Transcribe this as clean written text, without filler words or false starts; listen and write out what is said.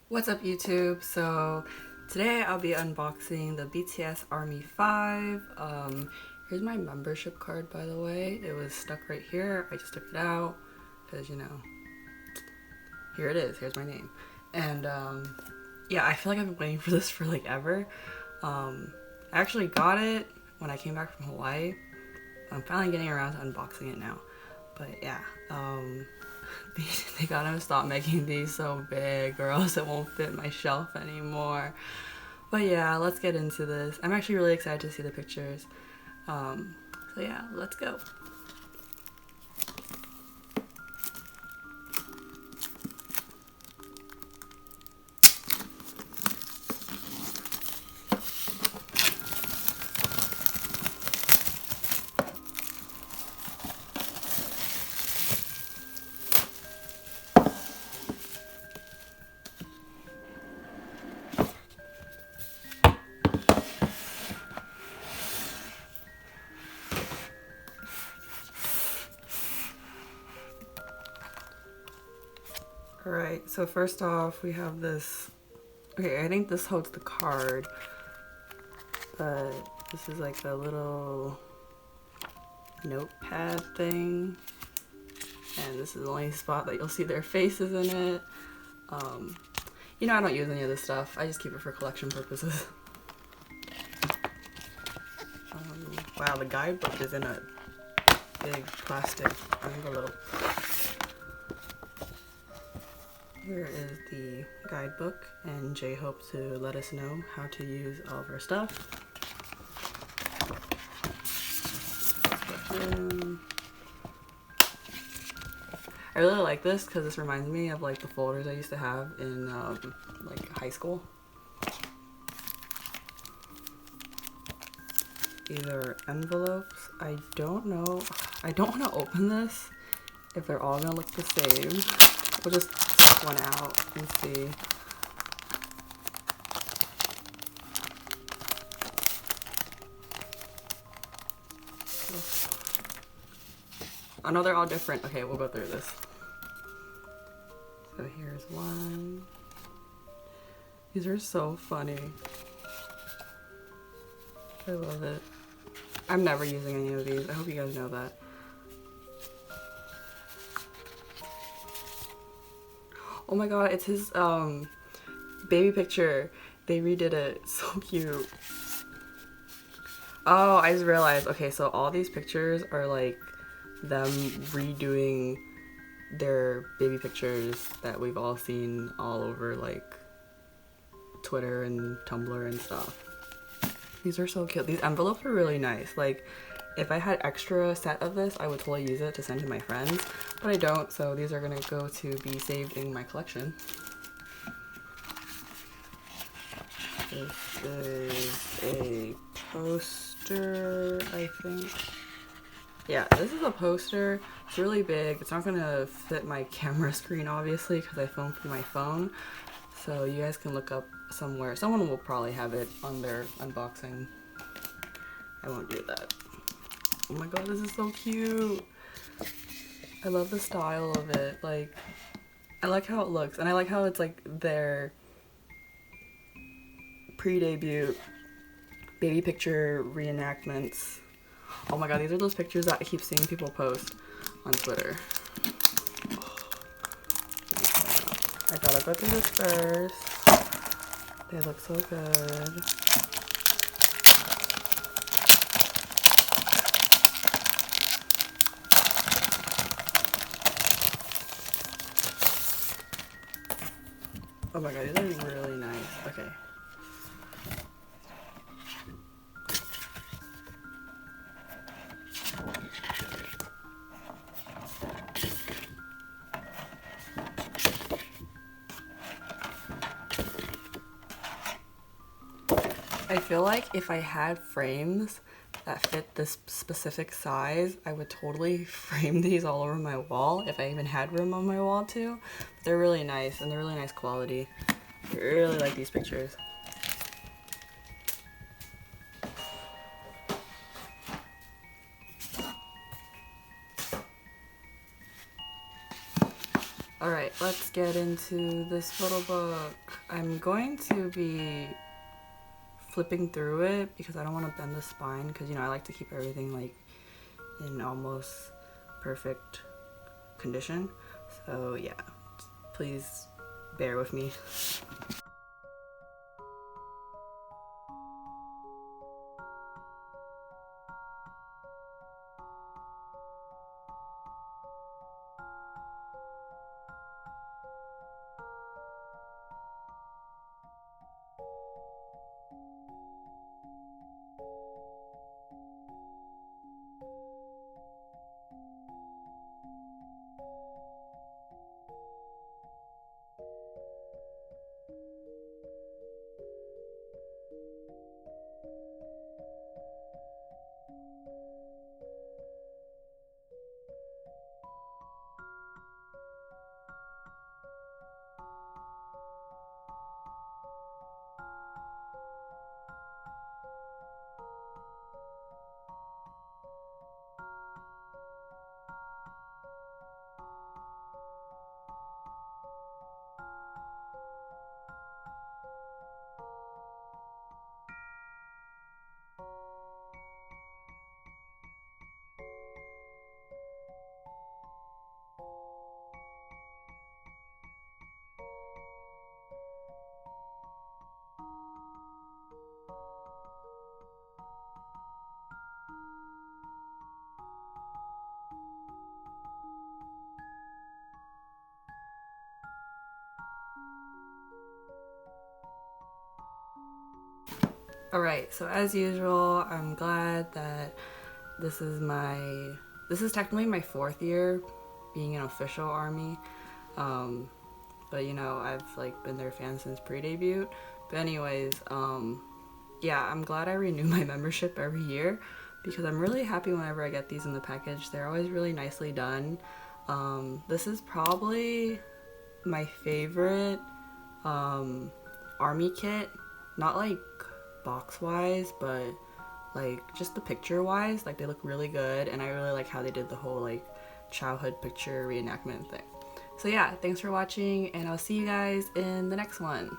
What's up YouTube? So today I'll be unboxing the BTS Army 5. Here's my membership card, by the way. It was stuck right here. I just took it out because, you know, here it is. Here's my name. And yeah, I feel like I've been waiting for this for like ever. I actually got it when I came back from Hawaii. I'm finally getting around to unboxing it now. But yeah, they gotta stop making these so big or else it won't fit my shelf anymore. But yeah, let's get into this. I'm actually really excited to see the pictures. So yeah, let's go. Alright, so first off we have this. Okay, I think this holds the card, but this is like a little notepad thing, and this is the only spot that you'll see their faces in it. You know, I don't use any of this stuff. I just keep it for collection purposes. Wow, the guidebook is in a big plastic envelope. Here is the guidebook, and Jay hopes to let us know how to use all of our stuff. I really like this because this reminds me of like the folders I used to have in like high school. These are envelopes. I don't know. I don't want to open this if they're all gonna look the same. We'll just take one out and see. Oh no, they're all different. Okay, we'll go through this. So here's one. These are so funny. I love it. I'm never using any of these. I hope you guys know that. Oh my god, it's his baby picture. They redid it. So cute. Oh, I just realized. Okay, so all these pictures are like them redoing their baby pictures that we've all seen all over like Twitter and Tumblr and stuff. These are so cute. These envelopes are really nice. Like, if I had extra set of this, I would totally use it to send to my friends, but I don't, so these are gonna go to be saved in my collection. This is a poster, I think. Yeah, this is a poster. It's really big. It's not gonna fit my camera screen, obviously, because I film from my phone. So you guys can look up somewhere. Someone will probably have it on their unboxing. I won't do that. Oh my god, this is so cute. I love the style of it. Like, I like how it looks, and I like how it's like their pre-debut baby picture reenactments. Oh my god, these are those pictures that I keep seeing people post on Twitter. I gotta go through this first. They look so good. Oh my god, these are really nice. Okay. I feel like if I had frames that fit this specific size, I would totally frame these all over my wall if I even had room on my wall too. But they're really nice, and they're really nice quality. I really like these pictures. Alright, let's get into this photo book. I'm going to be flipping through it because I don't want to bend the spine, because, you know, I like to keep everything like in almost perfect condition. So yeah, please bear with me. Alright, so as usual, I'm glad that this is technically my 4th year being an official ARMY. But you know, I've like been their fan since pre-debut. But anyways, yeah, I'm glad I renew my membership every year because I'm really happy whenever I get these in the package. They're always really nicely done. This is probably my favorite ARMY kit, not like box wise, but like just the picture wise. Like they look really good, and I really like how they did the whole like childhood picture reenactment thing. So yeah, thanks for watching, and I'll see you guys in the next one.